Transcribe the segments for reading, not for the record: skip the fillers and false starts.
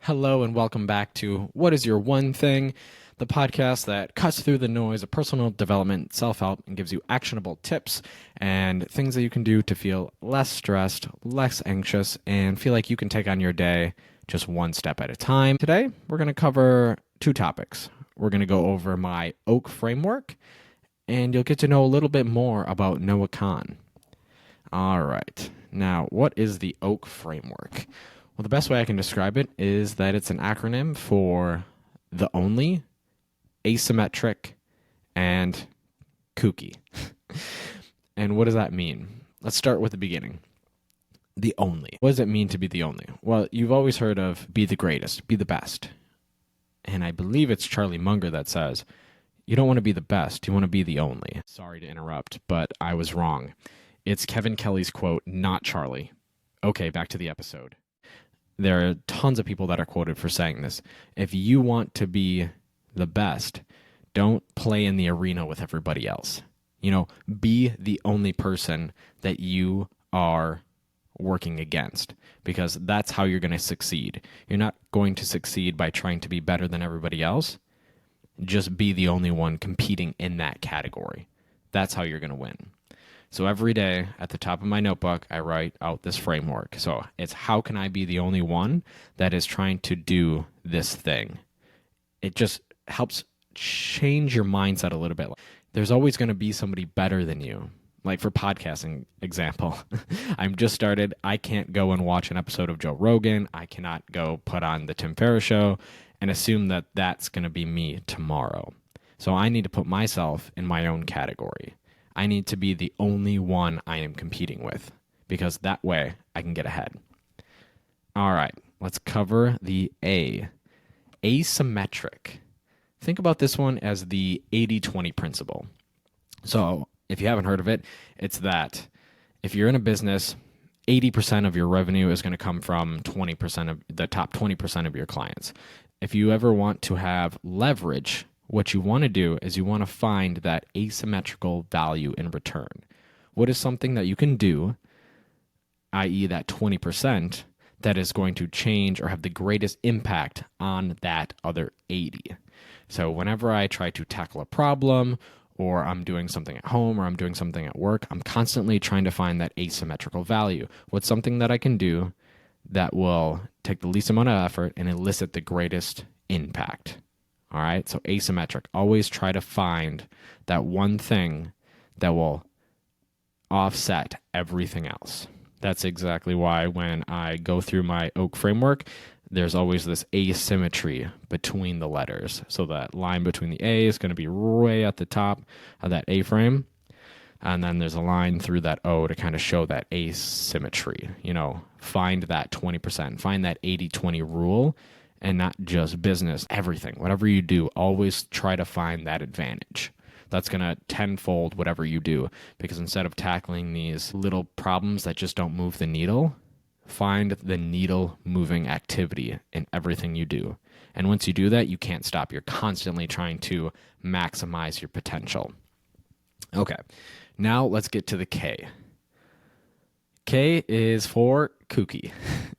Hello and welcome back to What is Your One Thing, the podcast that cuts through the noise of personal development, self-help, and gives you actionable tips and things that you can do to feel less stressed, less anxious, and feel like you can take on your day just one step at a time. Today, we're going to cover two topics. We're going to go over my oak framework, and you'll get to know a little bit more about Noah Kahan. All right. Now, what is the oak framework? Well, the best way I can describe it is that it's an acronym for the only, asymmetric, and kooky. And what does that mean? Let's start with the beginning. The only. What does it mean to be the only? Well, you've always heard of be the greatest, be the best. And I believe it's Charlie Munger that says, you don't want to be the best, you want to be the only. Sorry to interrupt, but I was wrong. It's Kevin Kelly's quote, not Charlie. Okay, back to the episode. There are tons of people that are quoted for saying this. If you want to be the best, don't play in the arena with everybody else. Be the only person that you are working against, because that's how you're going to succeed. You're not going to succeed by trying to be better than everybody else. Just be the only one competing in that category. That's how you're going to win. So every day at the top of my notebook, I write out this framework. So it's how can I be the only one that is trying to do this thing? It just helps change your mindset a little bit. There's always going to be somebody better than you. Like for podcasting example, I'm just started. I can't go and watch an episode of Joe Rogan. I cannot go put on the Tim Ferriss show and assume that that's going to be me tomorrow. So I need to put myself in my own category. I need to be the only one I am competing with, because that way I can get ahead. All right, let's cover the A. Asymmetric. Think about this one as the 80-20 principle. So if you haven't heard of it, it's that if you're in a business, 80% of your revenue is going to come from 20% of the top 20% of your clients. If you ever want to have leverage, what you want to do is you want to find that asymmetrical value in return. What is something that you can do, i.e. that 20%, that is going to change or have the greatest impact on that other 80? So whenever I try to tackle a problem, or I'm doing something at home, or I'm doing something at work, I'm constantly trying to find that asymmetrical value. What's something that I can do that will take the least amount of effort and elicit the greatest impact? All right, so asymmetric. Always try to find that one thing that will offset everything else. That's exactly why when I go through my oak framework, there's always this asymmetry between the letters. So that line between the A is going to be way at the top of that A frame. And then there's a line through that O to kind of show that asymmetry. Find that 20%, find that 80-20 rule. And not just business, everything. Whatever you do, always try to find that advantage. That's going to tenfold whatever you do, because instead of tackling these little problems that just don't move the needle, find the needle moving activity in everything you do. And once you do that, you can't stop. You're constantly trying to maximize your potential. Okay, now let's get to the K. K is for kooky.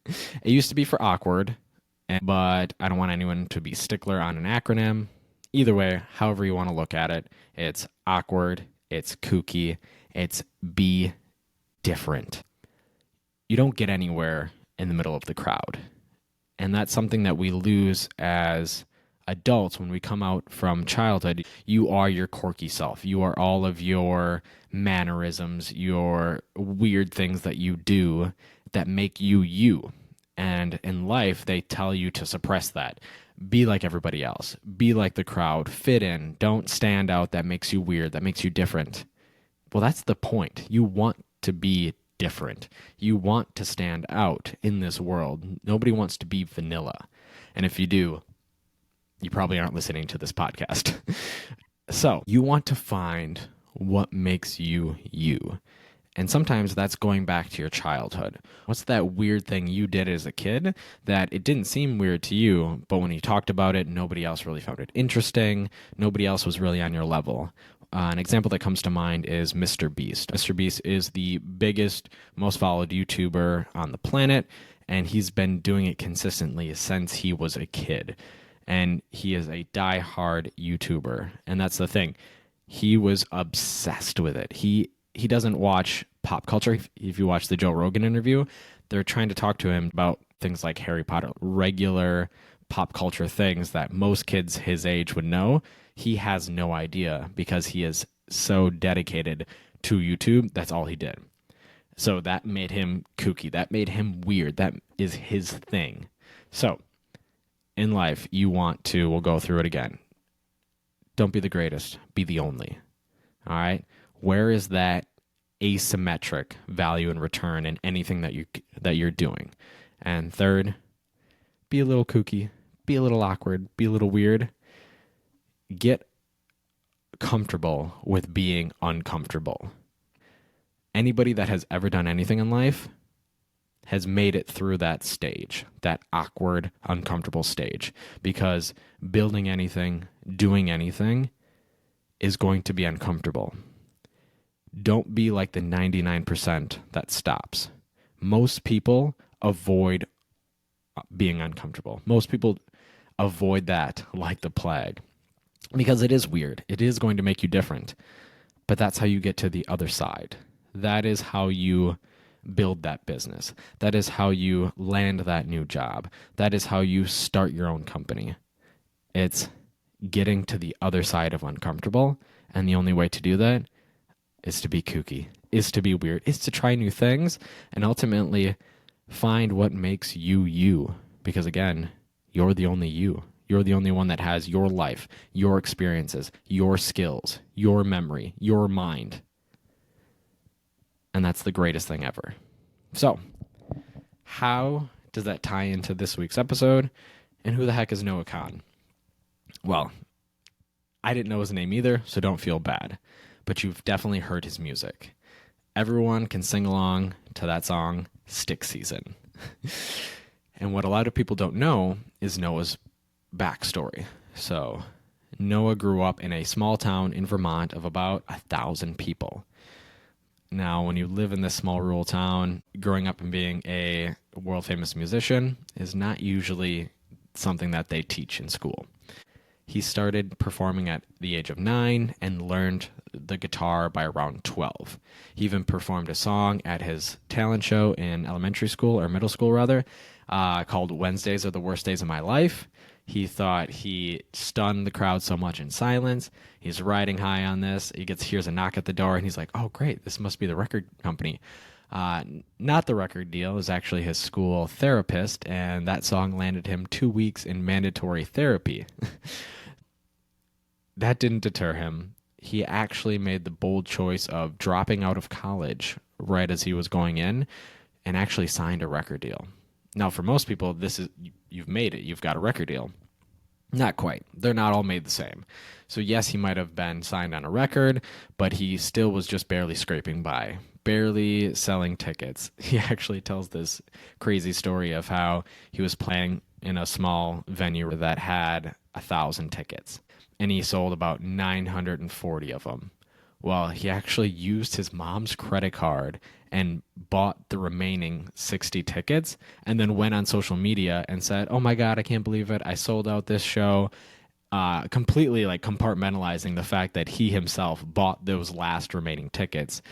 It used to be for awkward, but I don't want anyone to be stickler on an acronym. Either way, however you want to look at it, it's awkward, it's kooky, it's be different. You don't get anywhere in the middle of the crowd. And that's something that we lose as adults when we come out from childhood. You are your quirky self. You are all of your mannerisms, your weird things that you do that make you you. And in life, they tell you to suppress that. Be like everybody else. Be like the crowd. Fit in. Don't stand out. That makes you weird. That makes you different. Well, that's the point. You want to be different. You want to stand out in this world. Nobody wants to be vanilla. And if you do, you probably aren't listening to this podcast. So you want to find what makes you you. And sometimes that's going back to your childhood. What's that weird thing you did as a kid that it didn't seem weird to you, but when you talked about it, nobody else really found it interesting. Nobody else was really on your level. An example that comes to mind is Mr. Beast. Mr. Beast is the biggest, most followed YouTuber on the planet, And he's been doing it consistently since he was a kid. And he is a die-hard YouTuber. And that's the thing. He was obsessed with it. He doesn't watch pop culture. If you watch the Joe Rogan interview, they're trying to talk to him about things like Harry Potter, regular pop culture things that most kids his age would know. He has no idea because he is so dedicated to YouTube. That's all he did. So that made him kooky. That made him weird. That is his thing. So in life, we'll go through it again. Don't be the greatest. Be the only. All right? Where is that asymmetric value and return in anything that you're doing? And third, be a little kooky. Be a little awkward. Be a little weird. Get comfortable with being uncomfortable. Anybody that has ever done anything in life has made it through that stage, that awkward, uncomfortable stage, because building anything, doing anything is going to be uncomfortable. Don't be like the 99% that stops. Most people avoid being uncomfortable. Most people avoid that like the plague because it is weird. It is going to make you different, but that's how you get to the other side. That is how you build that business. That is how you land that new job. That is how you start your own company. It's getting to the other side of uncomfortable, and the only way to do that is to be kooky, is to be weird, is to try new things, and ultimately find what makes you you. Because again, you're the only you. You're the only one that has your life, your experiences, your skills, your memory, your mind. And that's the greatest thing ever. So, how does that tie into this week's episode? And who the heck is Noah Kahan? Well, I didn't know his name either, so don't feel bad. But you've definitely heard his music. Everyone can sing along to that song, Stick Season. And what a lot of people don't know is Noah's backstory. So, Noah grew up in a small town in Vermont of about 1,000 people. Now, when you live in this small rural town, growing up and being a world-famous musician is not usually something that they teach in school. He started performing at the age of 9 and learned the guitar by around 12. He even performed a song at his talent show in elementary school, or middle school rather, called Wednesdays Are the Worst Days of My Life. He thought he stunned the crowd so much in silence. He's riding high on this. Hears a knock at the door, and he's like, oh, great, this must be the record company. Not the record deal. It was actually his school therapist, and that song landed him 2 weeks in mandatory therapy. That didn't deter him. He actually made the bold choice of dropping out of college right as he was going in and actually signed a record deal. Now, for most people, you've made it. You've got a record deal. Not quite. They're not all made the same. So yes, he might have been signed on a record, but he still was just barely scraping by, barely selling tickets. He actually tells this crazy story of how he was playing in a small venue that had 1,000 tickets, and he sold about 940 of them. Well, he actually used his mom's credit card and bought the remaining 60 tickets and then went on social media and said, oh my God, I can't believe it. I sold out this show. Completely like compartmentalizing the fact that he himself bought those last remaining tickets.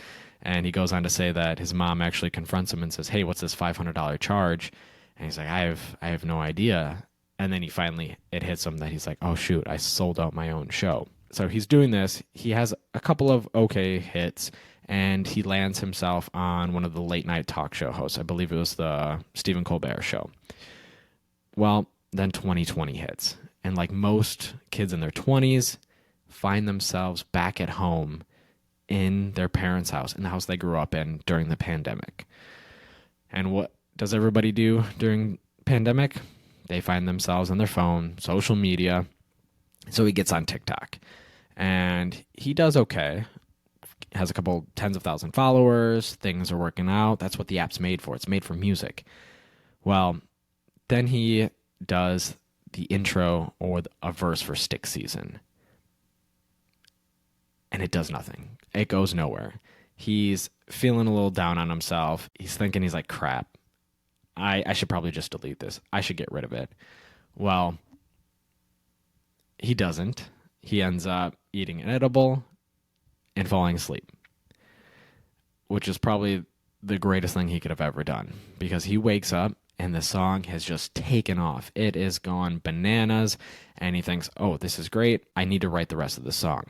And he goes on to say that his mom actually confronts him and says, hey, what's this $500 charge? And he's like, I have no idea. And then it hits him that he's like, oh shoot, I sold out my own show. So he's doing this. He has a couple of okay hits, and he lands himself on one of the late night talk show hosts. I believe it was the Stephen Colbert show. Well, then 2020 hits. And like most kids in their 20s, find themselves back at home in their parents' house, in the house they grew up in during the pandemic. And what does everybody do during pandemic? They find themselves on their phone, social media. So he gets on TikTok. And he does okay. Has a couple tens of thousand followers. Things are working out. That's what the app's made for. It's made for music. Well, then he does the intro or a verse for Stick Season. And it does nothing. It goes nowhere. He's feeling a little down on himself. He's thinking, he's like, crap, I should probably just delete this. I should get rid of it. Well, he doesn't. He ends up eating an edible and falling asleep, which is probably the greatest thing he could have ever done, because he wakes up and the song has just taken off. It is gone bananas, and he thinks, oh, this is great. I need to write the rest of the song.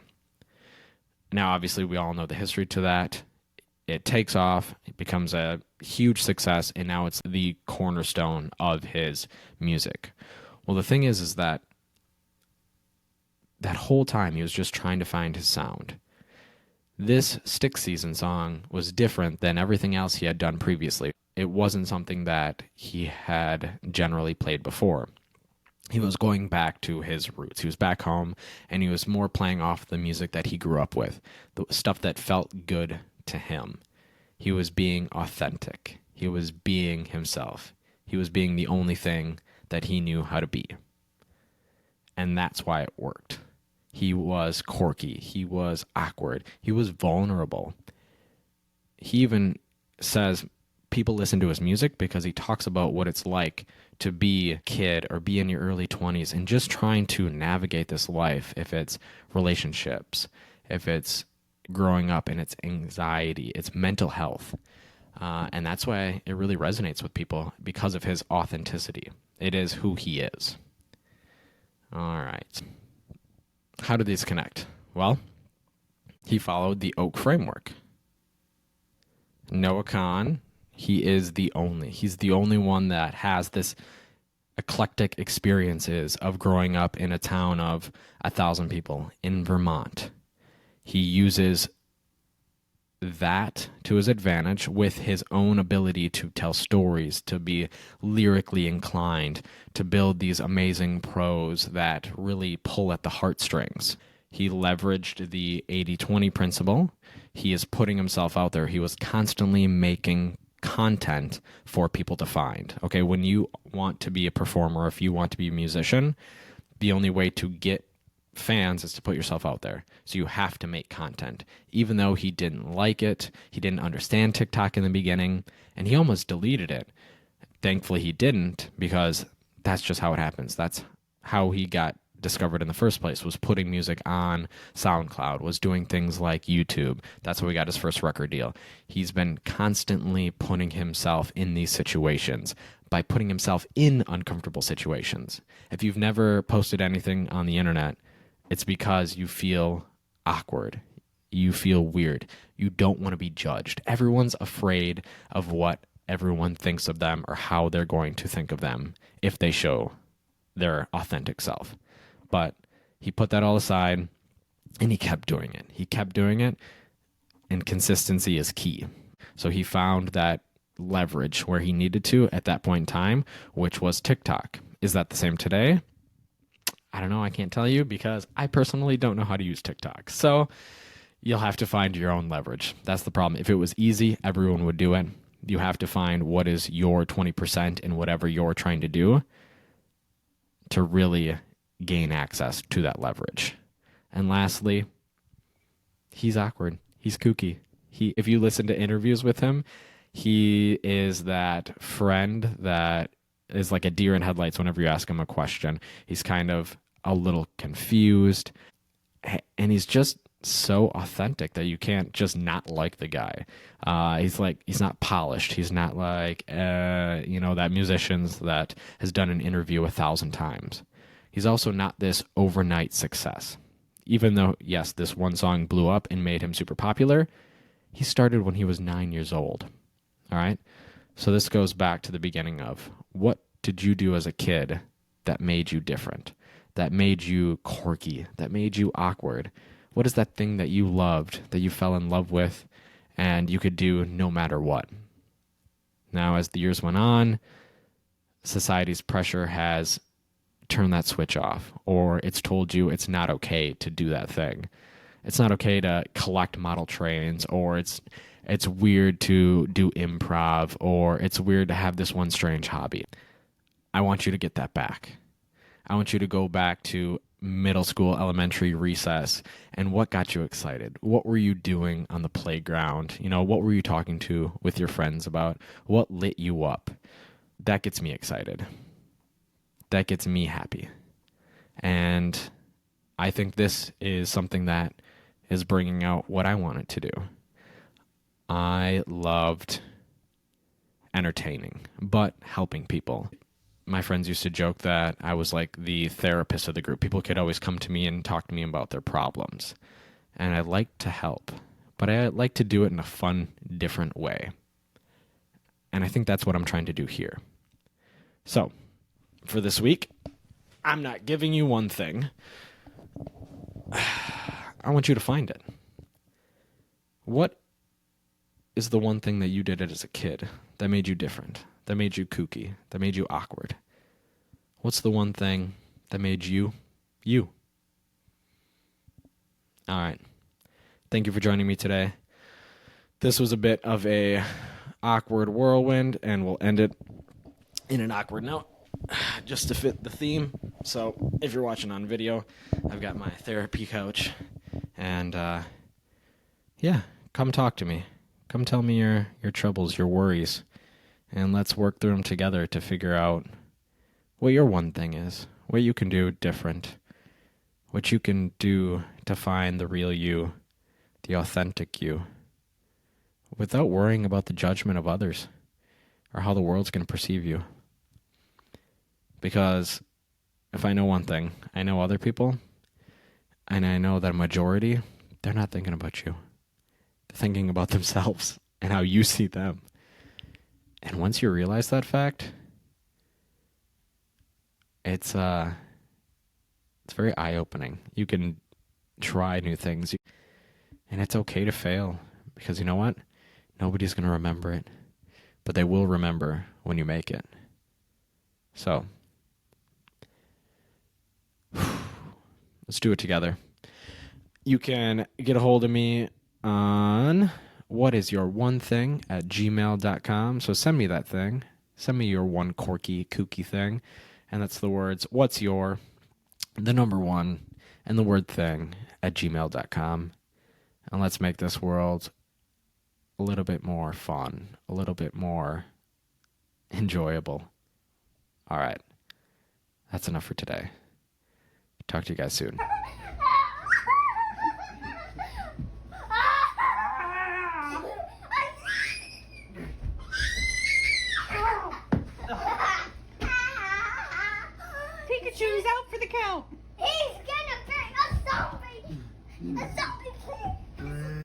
Now, obviously, we all know the history to that. It takes off, it becomes a huge success, and now it's the cornerstone of his music. Well, the thing is that whole time he was just trying to find his sound. This Stick Season song was different than everything else he had done previously. It wasn't something that he had generally played before. He was going back to his roots. He was back home, and he was more playing off the music that he grew up with, the stuff that felt good to him. He was being authentic. He was being himself. He was being the only thing that he knew how to be. And that's why it worked. He was quirky. He was awkward. He was vulnerable. He even says people listen to his music because he talks about what it's like to be a kid or be in your early 20s and just trying to navigate this life, if it's relationships, if it's growing up and it's anxiety, it's mental health. And that's why it really resonates with people, because of his authenticity. It is who he is. All right. How did these connect? Well, he followed the Oak framework. Noah Kahan, he's the only one that has this eclectic experiences of growing up in a town of 1,000 people in Vermont. He uses that to his advantage with his own ability to tell stories, to be lyrically inclined, to build these amazing prose that really pull at the heartstrings. He leveraged the 80-20 principle. He is putting himself out there. He was constantly making content for people to find. Okay, when you want to be a performer, if you want to be a musician, the only way to get fans is to put yourself out there. So you have to make content. Even though he didn't like it, he didn't understand TikTok in the beginning, and he almost deleted it. Thankfully he didn't, because that's just how it happens. That's how he got discovered in the first place, was putting music on SoundCloud, was doing things like YouTube. That's how he got his first record deal. He's been constantly putting himself in these situations, by putting himself in uncomfortable situations. If you've never posted anything on the internet, it's because you feel awkward. You feel weird. You don't want to be judged. Everyone's afraid of what everyone thinks of them, or how they're going to think of them if they show their authentic self. But he put that all aside, and he kept doing it. He kept doing it, and consistency is key. So he found that leverage where he needed to at that point in time, which was TikTok. Is that the same today? I don't know. I can't tell you, because I personally don't know how to use TikTok. So you'll have to find your own leverage. That's the problem. If it was easy, everyone would do it. You have to find what is your 20% in whatever you're trying to do to really gain access to that leverage. And lastly, he's awkward. He's kooky. If you listen to interviews with him, he is that friend that is like a deer in headlights whenever you ask him a question. He's kind of a little confused, and he's just so authentic that you can't just not like the guy. He's not polished. He's not like, that musicians that has done an interview 1,000 times. He's also not this overnight success. Even though, yes, this one song blew up and made him super popular, he started when he was 9 years old. All right? So this goes back to the beginning of, what did you do as a kid that made you different, that made you quirky, that made you awkward? What is that thing that you loved, that you fell in love with, and you could do no matter what? Now, as the years went on, society's pressure has turned that switch off, or it's told you it's not okay to do that thing. It's not okay to collect model trains, or it's weird to do improv, or it's weird to have this one strange hobby. I want you to get that back. I want you to go back to middle school, elementary recess, and what got you excited? What were you doing on the playground? What were you talking to with your friends about? What lit you up? that gets me excited. That gets me happy. And I think this is something that is bringing out what I wanted to do. I loved entertaining, but helping people. My friends used to joke that I was like the therapist of the group. People could always come to me and talk to me about their problems. And I like to help, but I like to do it in a fun, different way. And I think that's what I'm trying to do here. So, for this week, I'm not giving you one thing. I want you to find it. What is the one thing that you did as a kid that made you different, that made you kooky, that made you awkward? What's the one thing that made you, you? All right. Thank you for joining me today. This was a bit of a awkward whirlwind, and we'll end it in an awkward note just to fit the theme. So if you're watching on video, I've got my therapy couch, and yeah, come talk to me. Come tell me your troubles, your worries, and let's work through them together to figure out what your one thing is, what you can do different, what you can do to find the real you, the authentic you, without worrying about the judgment of others or how the world's going to perceive you. Because if I know one thing, I know other people, and I know that a majority, they're not thinking about you. They're thinking about themselves and how you see them. And once you realize that fact, it's very eye-opening. You can try new things, and it's okay to fail, because you know what? Nobody's going to remember it, but they will remember when you make it. So, let's do it together. You can get a hold of me on whatisyourone@gmail.com. So send me that thing. Send me your one quirky, kooky thing. And that's the words, what's your, the number one, and the word thing @gmail.com. And let's make this world a little bit more fun, a little bit more enjoyable. All right. That's enough for today. Talk to you guys soon. Pikachu's out for the count. He's gonna bring a zombie! A zombie!